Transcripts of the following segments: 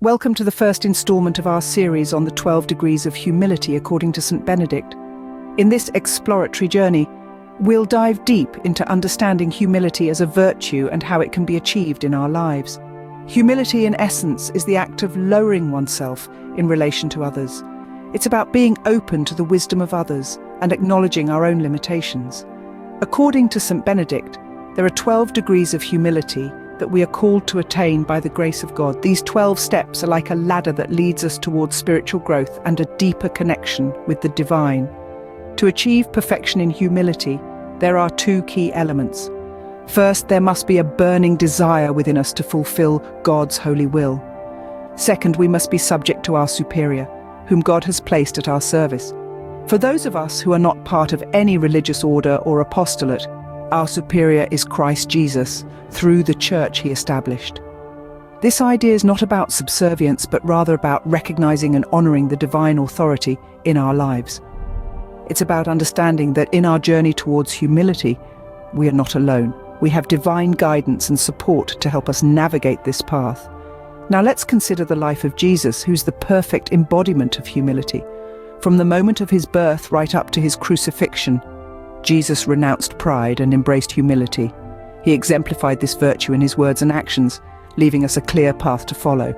Welcome to the first installment of our series on the 12 degrees of humility according to St. Benedict. In this exploratory journey, we'll dive deep into understanding humility as a virtue and how it can be achieved in our lives. Humility, in essence, is the act of lowering oneself in relation to others. It's about being open to the wisdom of others and acknowledging our own limitations. According to St. Benedict, there are 12 degrees of humility that we are called to attain by the grace of God. These 12 steps are like a ladder that leads us towards spiritual growth and a deeper connection with the divine. To achieve perfection in humility, there are two key elements. First, there must be a burning desire within us to fulfill God's holy will. Second, we must be subject to our superior, whom God has placed at our service. For those of us who are not part of any religious order or apostolate, our superior is Christ Jesus, through the church he established. This idea is not about subservience, but rather about recognizing and honoring the divine authority in our lives. It's about understanding that in our journey towards humility, we are not alone. We have divine guidance and support to help us navigate this path. Now let's consider the life of Jesus, who's the perfect embodiment of humility. From the moment of his birth right up to his crucifixion, Jesus renounced pride and embraced humility. He exemplified this virtue in his words and actions, leaving us a clear path to follow.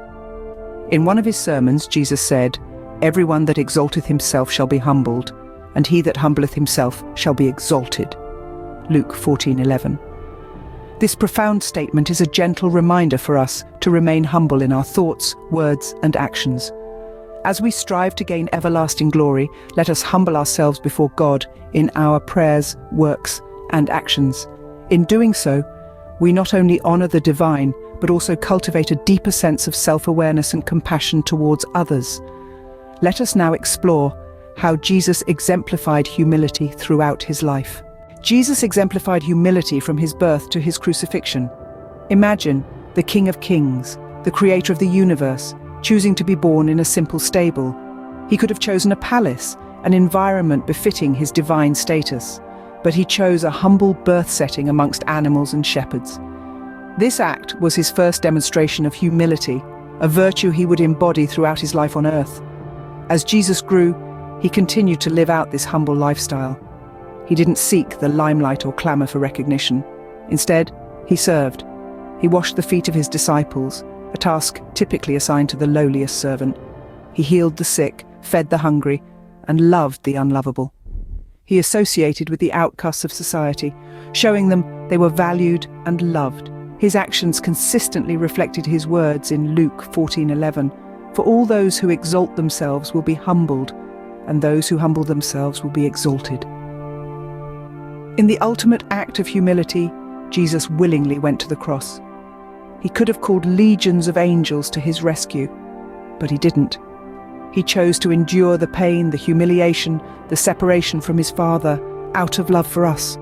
In one of his sermons, Jesus said, "Everyone that exalteth himself shall be humbled, and he that humbleth himself shall be exalted." Luke 14:11. This profound statement is a gentle reminder for us to remain humble in our thoughts, words, and actions. As we strive to gain everlasting glory, let us humble ourselves before God in our prayers, works, and actions. In doing so, we not only honor the divine, but also cultivate a deeper sense of self-awareness and compassion towards others. Let us now explore how Jesus exemplified humility throughout his life. Jesus exemplified humility from his birth to his crucifixion. Imagine the King of Kings, the creator of the universe, choosing to be born in a simple stable. He could have chosen a palace, an environment befitting his divine status, but he chose a humble birth setting amongst animals and shepherds. This act was his first demonstration of humility, a virtue he would embody throughout his life on earth. As Jesus grew, he continued to live out this humble lifestyle. He didn't seek the limelight or clamor for recognition. Instead, he served. He washed the feet of his disciples, a task typically assigned to the lowliest servant. He healed the sick, fed the hungry, and loved the unlovable. He associated with the outcasts of society, showing them they were valued and loved. His actions consistently reflected his words in Luke 14:11, "For all those who exalt themselves will be humbled, and those who humble themselves will be exalted." In the ultimate act of humility, Jesus willingly went to the cross. He could have called legions of angels to his rescue, but he didn't. He chose to endure the pain, the humiliation, the separation from his Father, out of love for us.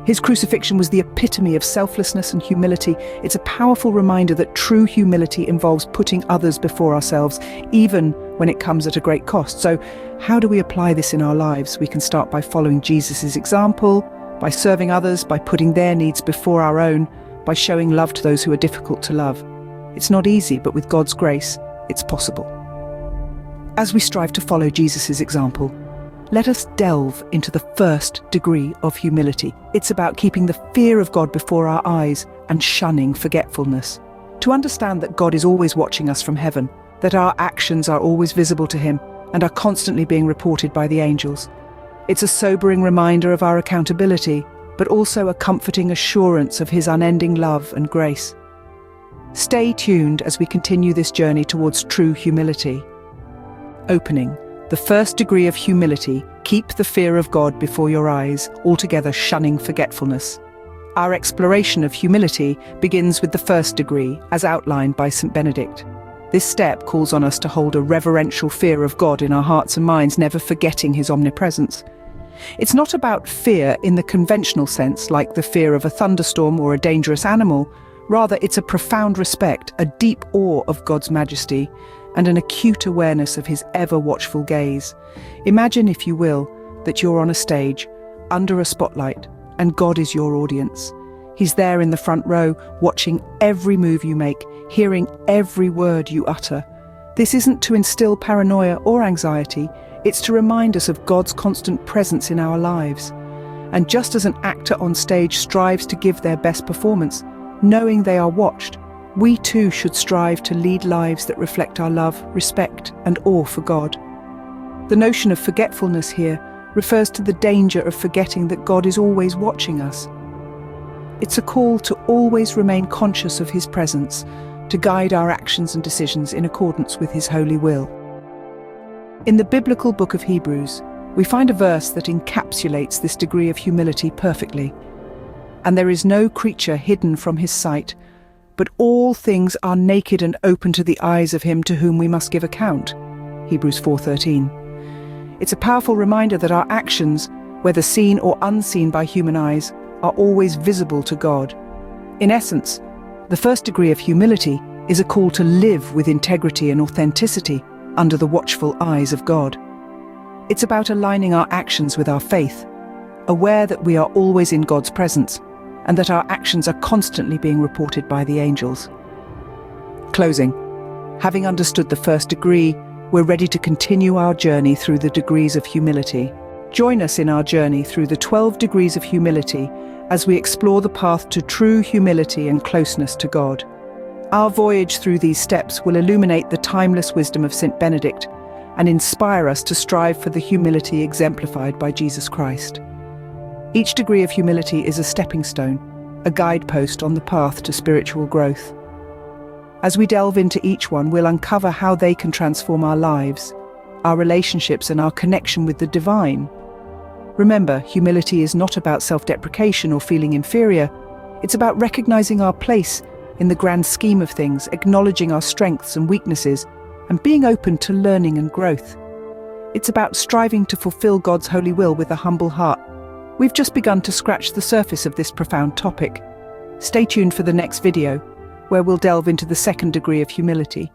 His crucifixion was the epitome of selflessness and humility. It's a powerful reminder that true humility involves putting others before ourselves, even when it comes at a great cost. So, how do we apply this in our lives? We can start by following Jesus' example, by serving others, by putting their needs before our own, by showing love to those who are difficult to love. It's not easy, but with God's grace, it's possible. As we strive to follow Jesus' example, let us delve into the first degree of humility. It's about keeping the fear of God before our eyes and shunning forgetfulness. To understand that God is always watching us from heaven, that our actions are always visible to him and are constantly being reported by the angels. It's a sobering reminder of our accountability, but also a comforting assurance of his unending love and grace. Stay tuned as we continue this journey towards true humility. Opening. The first degree of humility, keep the fear of God before your eyes, altogether shunning forgetfulness. Our exploration of humility begins with the first degree, as outlined by St. Benedict. This step calls on us to hold a reverential fear of God in our hearts and minds, never forgetting his omnipresence. It's not about fear in the conventional sense, like the fear of a thunderstorm or a dangerous animal. Rather, it's a profound respect, a deep awe of God's majesty, and an acute awareness of his ever-watchful gaze. Imagine, if you will, that you're on a stage, under a spotlight, and God is your audience. He's there in the front row, watching every move you make, hearing every word you utter. This isn't to instill paranoia or anxiety, it's to remind us of God's constant presence in our lives. And just as an actor on stage strives to give their best performance, knowing they are watched, we too should strive to lead lives that reflect our love, respect, and awe for God. The notion of forgetfulness here refers to the danger of forgetting that God is always watching us. It's a call to always remain conscious of His presence, to guide our actions and decisions in accordance with His holy will. In the biblical book of Hebrews, we find a verse that encapsulates this degree of humility perfectly. And there is no creature hidden from His sight, but all things are naked and open to the eyes of Him to whom we must give account. Hebrews 4:13. It's a powerful reminder that our actions, whether seen or unseen by human eyes, are always visible to God. In essence, the first degree of humility is a call to live with integrity and authenticity under the watchful eyes of God. It's about aligning our actions with our faith, aware that we are always in God's presence and that our actions are constantly being reported by the angels. Closing. Having understood the first degree, we're ready to continue our journey through the degrees of humility. Join us in our journey through the 12 degrees of humility as we explore the path to true humility and closeness to God. Our voyage through these steps will illuminate the timeless wisdom of St. Benedict and inspire us to strive for the humility exemplified by Jesus Christ. Each degree of humility is a stepping stone, a guidepost on the path to spiritual growth. As we delve into each one, we'll uncover how they can transform our lives, our relationships, and our connection with the divine. Remember, humility is not about self-deprecation or feeling inferior. It's about recognizing our place in the grand scheme of things, acknowledging our strengths and weaknesses, and being open to learning and growth. It's about striving to fulfill God's holy will with a humble heart. We've just begun to scratch the surface of this profound topic. Stay tuned for the next video, where we'll delve into the second degree of humility.